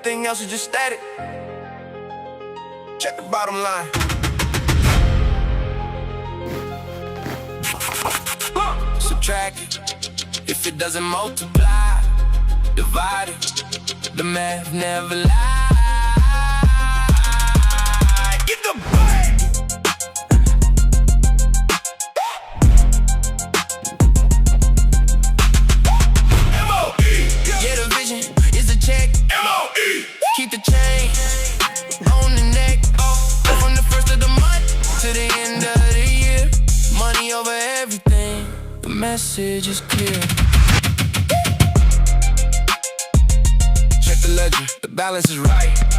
everything else is just static. Check the bottom line. Subtract it. If it doesn't multiply, divide it. The math never lies. Get the brain. M.O.E. Yeah, the vision is the check. M.O.E. Keep the chain on the neck. From the first of the month to the end of the year. Money over everything. The message is clear. Check the ledger, the balance is right.